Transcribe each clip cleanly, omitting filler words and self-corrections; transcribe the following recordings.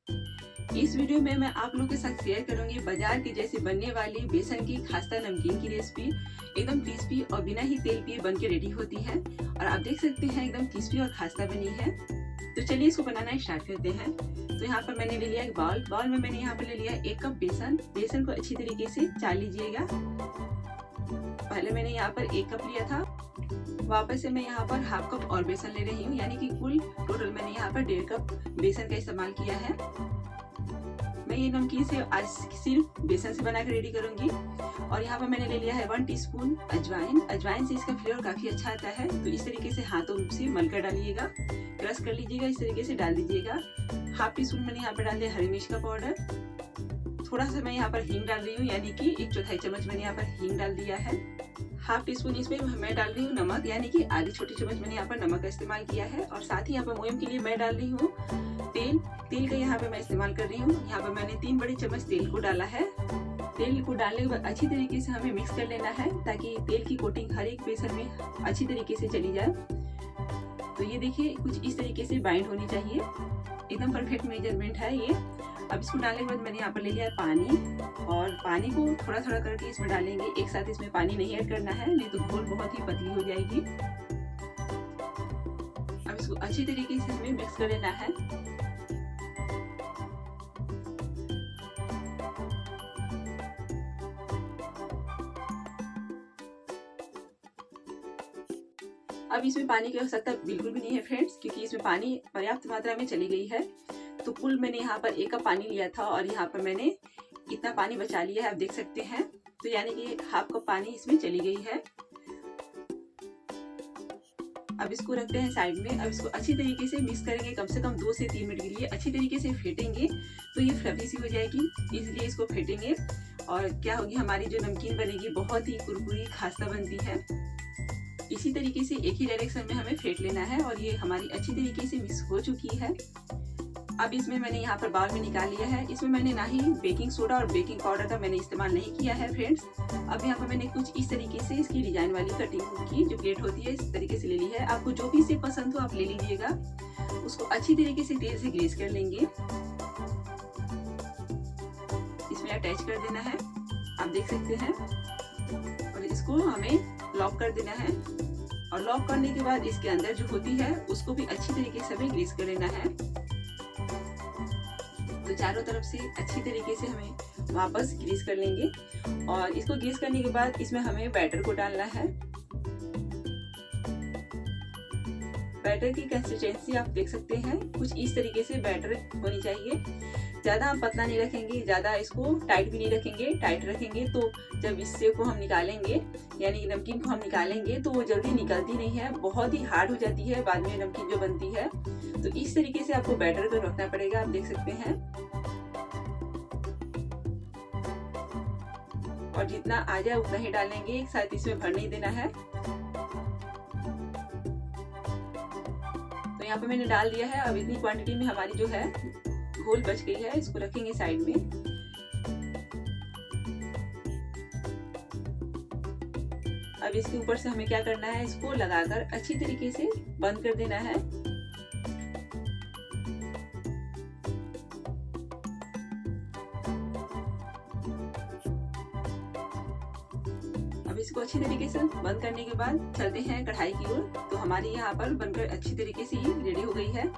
इस वीडियो में मैं आप लोगों के साथ शेयर करूंगी बाजार के जैसे बनने वाली बेसन की खास्ता नमकीन की रेसिपी। एकदम क्रिस्पी और बिना ही तेल पिए बन के रेडी होती है और आप देख सकते हैं एकदम क्रिस्पी और खास्ता बनी है। तो चलिए इसको बनाना स्टार्ट करते हैं। तो यहाँ पर मैंने ले लिया एक बाउल में मैंने यहाँ पर ले लिया 1 कप बेसन को अच्छी तरीके से चाल लीजिएगा। पहले मैंने यहाँ पर 1 कप लिया था, वापस से मैं यहाँ पर हाफ कप और बेसन ले रही हूँ, यानी कि कुल टोटल मैंने यहाँ पर 1.5 कप बेसन का इस्तेमाल किया है। मैं ये नमकीन से आज सिर्फ बेसन से बनाकर रेडी करूंगी। और यहाँ पर मैंने ले लिया है 1 टीस्पून अजवाइन से इसका फ्लेवर काफी अच्छा आता है। तो इस तरीके से हाथों से मलकर डालिएगा, क्रश कर लीजिएगा, इस तरीके से डाल दीजिएगा। हाफ टीस्पून मैंने यहाँ पर डाल दिया हरी मिर्च का पाउडर। थोड़ा सा मैं यहाँ पर हींग डाल रही हूँ, यानी कि 1/4 चम्मच मैंने यहाँ पर हींग डाल दिया है। हाफ टीस्पून इसमें मैं डाल रही हूँ नमक, यानी कि आधी छोटी चम्मच मैंने यहाँ पर नमक का इस्तेमाल किया है। और साथ ही यहाँ पर मुहिम के लिए मैं डाल रही हूँ तेल का यहाँ पे मैं इस्तेमाल कर रही हूँ। यहाँ पर मैंने 3 बड़े चम्मच तेल को डाला है। तेल को डालने के बाद अच्छी तरीके से हमें मिक्स कर लेना है, ताकि तेल की कोटिंग हर एक बेसन में अच्छी तरीके से चली जाए। तो ये देखिए कुछ इस तरीके से बाइंड होनी चाहिए, एकदम परफेक्ट मेजरमेंट है ये। अब इसको डालने के बाद मैंने यहाँ पर ले लिया पानी, और पानी को थोड़ा थोड़ा करके इसमें डालेंगे, एक साथ इसमें पानी नहीं ऐड करना है, नहीं तो घोल बहुत ही पतली हो जाएगी। अब इसको अच्छी तरीके से हमें मिक्स कर लेना है। अब इसमें पानी की आवश्यकता बिल्कुल भी नहीं है फ्रेंड्स, क्योंकि इसमें पानी पर्याप्त मात्रा में चली गई है। तो कुल मैंने यहाँ पर 1 कप पानी लिया था और यहाँ पर मैंने इतना पानी बचा लिया है, आप देख सकते हैं। तो यानी कि हाफ कप पानी इसमें चली गई है। अब इसको रखते हैं साइड में। अब इसको अच्छी तरीके से मिक्स करेंगे, कम से कम 2 से 3 मिनट के लिए अच्छी तरीके से फेंटेंगे, तो ये फ्लफी सी हो जाएगी, इसलिए इसको फेंटेंगे। और क्या होगी, हमारी जो नमकीन बनेगी बहुत ही कुरकुरी खास्ता बनती है। इसी तरीके से एक ही डायरेक्शन में हमें फेंट लेना है। और ये हमारी अच्छी तरीके से मिक्स हो चुकी है। अब इसमें मैंने यहाँ पर बाउल में निकाल लिया है। इसमें मैंने ना ही बेकिंग सोडा और बेकिंग पाउडर का मैंने इस्तेमाल नहीं किया है फ्रेंड्स। अब यहाँ पर मैंने कुछ इस तरीके से इसकी डिजाइन वाली कटिंग की जो प्लेट होती है, इस तरीके से ले ली है। आपको जो भी से पसंद हो आप ले लीजिएगा। उसको अच्छी तरीके से तेल से ग्रीस कर लेंगे, इसमें अटैच कर देना है, आप देख सकते हैं। और इसको हमें लॉक कर देना है। और लॉक करने के बाद इसके अंदर जो होती है उसको भी अच्छी तरीके से हमें ग्रीस कर लेना है। तो चारों तरफ से अच्छी तरीके से हमें वापस ग्रीस कर लेंगे। और इसको ग्रीस करने के बाद इसमें हमें बैटर को डालना है। बैटर की कंसिस्टेंसी आप देख सकते हैं, कुछ इस तरीके से बैटर होनी चाहिए। ज्यादा हम पतला नहीं रखेंगे, ज्यादा इसको टाइट भी नहीं रखेंगे। टाइट रखेंगे तो जब इससे को हम निकालेंगे, यानी नमकीन को हम निकालेंगे, तो वो जल्दी निकलती नहीं है, बहुत ही हार्ड हो जाती है बाद में नमकीन जो बनती है। तो इस तरीके से आपको बैटर को रखना पड़ेगा, आप देख सकते हैं। और जितना आ जाए उतना ही डालेंगे, एक साथ इसमें भर नहीं देना है। तो यहाँ पे मैंने डाल दिया है। अब इतनी क्वांटिटी में हमारी जो है घोल बच गई है, इसको रखेंगे साइड में। अब इसके ऊपर से हमें क्या करना है, इसको लगाकर अच्छी तरीके से बंद कर देना है। अब इसको अच्छी तरीके से बंद करने के बाद चलते हैं कढ़ाई की ओर। तो हमारी यहाँ पर बनकर अच्छी तरीके से ये रेडी हो गई है।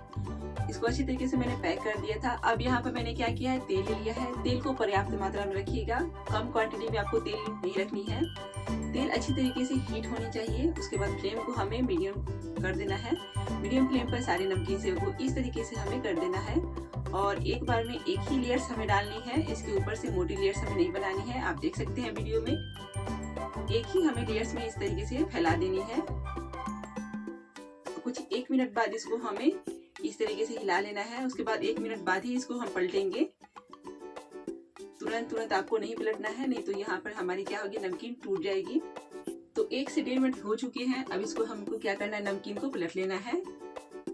इसको अच्छी तरीके से मैंने पैक कर दिया था। अब यहाँ पर मैंने क्या किया है, तेल ले लिया है। तेल को पर्याप्त मात्रा में रखिएगा, कम क्वांटिटी में आपको तेल नहीं रखनी है। तेल अच्छी तरीके से हीट होनी चाहिए। उसके बाद फ्लेम को हमें मीडियम कर देना है। मीडियम फ्लेम पर सारे नमकीन से वो इस तरीके से हमें कर देना है। और एक बार में एक ही लेयर्स हमें डालनी है, इसके ऊपर से मोटी लेयर्स हमें नहीं बनानी है। आप देख सकते हैं वीडियो में, एक ही हमें लेयर्स में इस तरीके से फैला देनी है। कुछ 1 मिनट बाद इसको हमें इस तरीके से हिला लेना है। उसके बाद 1 मिनट बाद ही इसको हम पलटेंगे। तुरंत आपको नहीं पलटना है, नहीं तो यहाँ पर हमारी क्या होगी, नमकीन टूट जाएगी। तो 1 से 1.5 मिनट हो चुके हैं। अब इसको हमको क्या करना है, नमकीन को पलट लेना है।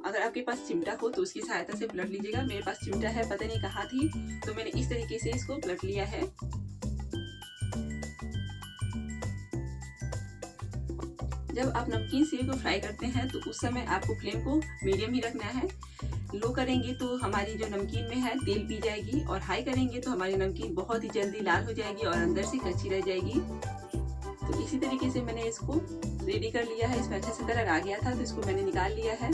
अगर आपके पास चिमटा हो तो उसकी सहायता से पलट लीजिएगा। मेरे पास चिमटा है, पता नहीं कहाँ थी, तो मैंने इस तरीके से इसको पलट लिया है। जब आप नमकीन सेव को फ्राई करते हैं तो उस समय आपको फ्लेम को मीडियम ही रखना है। लो करेंगे तो हमारी जो नमकीन में है तेल पी जाएगी, और हाई करेंगे तो हमारी नमकीन बहुत ही जल्दी लाल हो जाएगी और अंदर से कच्ची रह जाएगी। तो इसी तरीके से मैंने इसको रेडी कर लिया है। इसमें अच्छा सा कलर आ गया था तो इसको मैंने निकाल लिया है।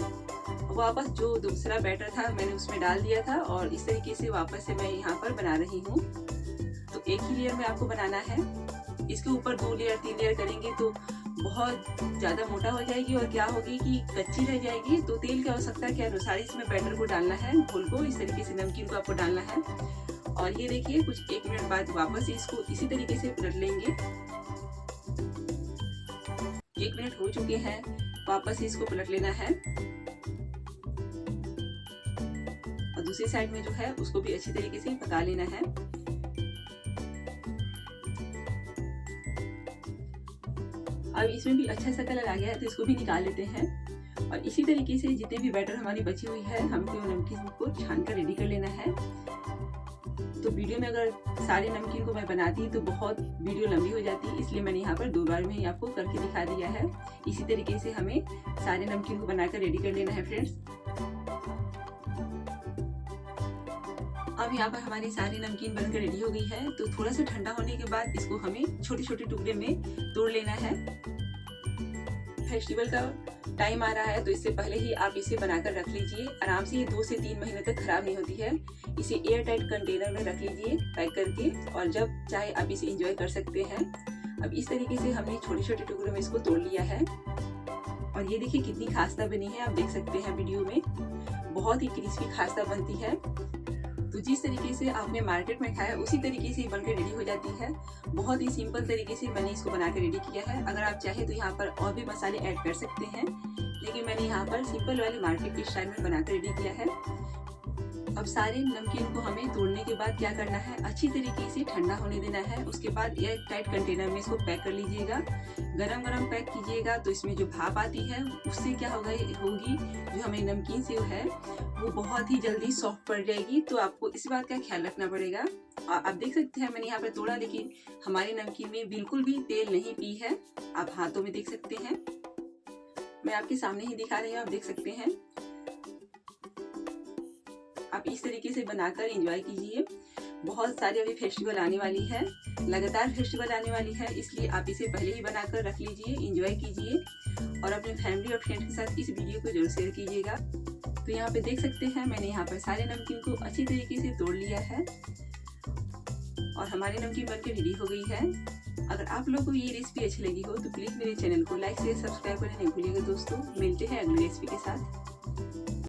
वापस जो दूसरा बैटर था मैंने उसमें डाल दिया था, और इस तरीके से वापस से मैं यहाँ पर बना रही हूँ। तो एक ही लेयर में आपको बनाना है, इसके ऊपर 2 लेयर 3 लेयर करेंगे तो बहुत ज़्यादा मोटा हो जाएगी और क्या होगी कि कच्ची रह जाएगी। तो तेल की आवश्यकता के अनुसार इसमें बैटर को डालना है, घोल को इस तरीके से नमकीन को आपको डालना है। और ये देखिए कुछ 1 मिनट बाद वापस इसको इसी तरीके से पलट लेंगे। 1 मिनट हो चुके हैं, वापस इसको पलट लेना है और दूसरी साइड में जो है उसको भी अच्छी तरीके से पका लेना है। अब इसमें भी अच्छा सा कलर आ गया है तो इसको भी निकाल लेते हैं। और इसी तरीके से जितने भी बैटर हमारी बची हुई है हमको नमकीन को छान कर रेडी कर लेना है। तो वीडियो में अगर सारे नमकीन को मैं बनाती तो बहुत वीडियो लंबी हो जाती, इसलिए मैंने यहाँ पर 2 बार में ही आपको करके दिखा दिया है। इसी तरीके से हमें सारे नमकीन को बनाकर रेडी कर लेना है फ्रेंड्स। अब यहाँ पर हमारी सारी नमकीन बनकर रेडी हो गई है। तो थोड़ा सा ठंडा होने के बाद इसको हमें छोटे छोटे टुकड़े में तोड़ लेना है। फेस्टिवल का टाइम आ रहा है तो इससे पहले ही आप इसे बनाकर रख लीजिए। आराम से ये 2 से 3 महीने तक खराब नहीं होती है। इसे एयर टाइट कंटेनर में रख लीजिए पैक करके, और जब चाहे आप इसे एंजॉय कर सकते हैं। अब इस तरीके से हमने छोटे छोटे टुकड़ों में इसको तोड़ लिया है। और ये देखिए कितनी खास्ता बनी है, आप देख सकते हैं वीडियो में। बहुत ही क्रिस्पी खास्ता बनती है। तो जिस तरीके से आपने मार्केट में खाया उसी तरीके से बनकर रेडी हो जाती है। बहुत ही सिंपल तरीके से मैंने इसको बनाकर रेडी किया है। अगर आप चाहे तो यहाँ पर और भी मसाले ऐड कर सकते हैं, लेकिन मैंने यहाँ पर सिंपल वाले मार्केट के स्टाइल में बनाकर रेडी किया है। अब सारे नमकीन को हमें तोड़ने के बाद क्या करना है, अच्छी तरीके से ठंडा होने देना है। उसके बाद एयर टाइट कंटेनर में इसको पैक कर लीजिएगा। गरम गरम पैक कीजिएगा तो इसमें जो भाप आती है उससे क्या होगी जो हमें नमकीन सेव है वो बहुत ही जल्दी सॉफ्ट पड़ जाएगी। तो आपको इस बात का ख्याल रखना पड़ेगा। आप देख सकते हैं मैंने यहाँ पे तोड़ा, लेकिन हमारी नमकीन में बिल्कुल भी तेल नहीं पी है। आप हाथों में देख सकते हैं, मैं आपके सामने ही दिखा रही हूँ, आप देख सकते हैं। आप इस तरीके से बनाकर एंजॉय कीजिए। बहुत सारी अभी फेस्टिवल आने वाली है, लगातार फेस्टिवल आने वाली है, इसलिए आप इसे पहले ही बनाकर रख लीजिए, एंजॉय कीजिए और अपने फैमिली और फ्रेंड के साथ इस वीडियो को जरूर शेयर कीजिएगा। तो यहाँ पे देख सकते हैं मैंने यहाँ पर सारे नमकीन को अच्छी तरीके से तोड़ लिया है और हमारी नमकीन बनकर रेडी हो गई है। अगर आप लोगों को ये रेसिपी अच्छी लगी हो तो प्लीज़ मेरे चैनल को लाइक शेयर सब्सक्राइब करना नहीं भूलिएगा दोस्तों। मिलते हैं अगली रेसिपी के साथ।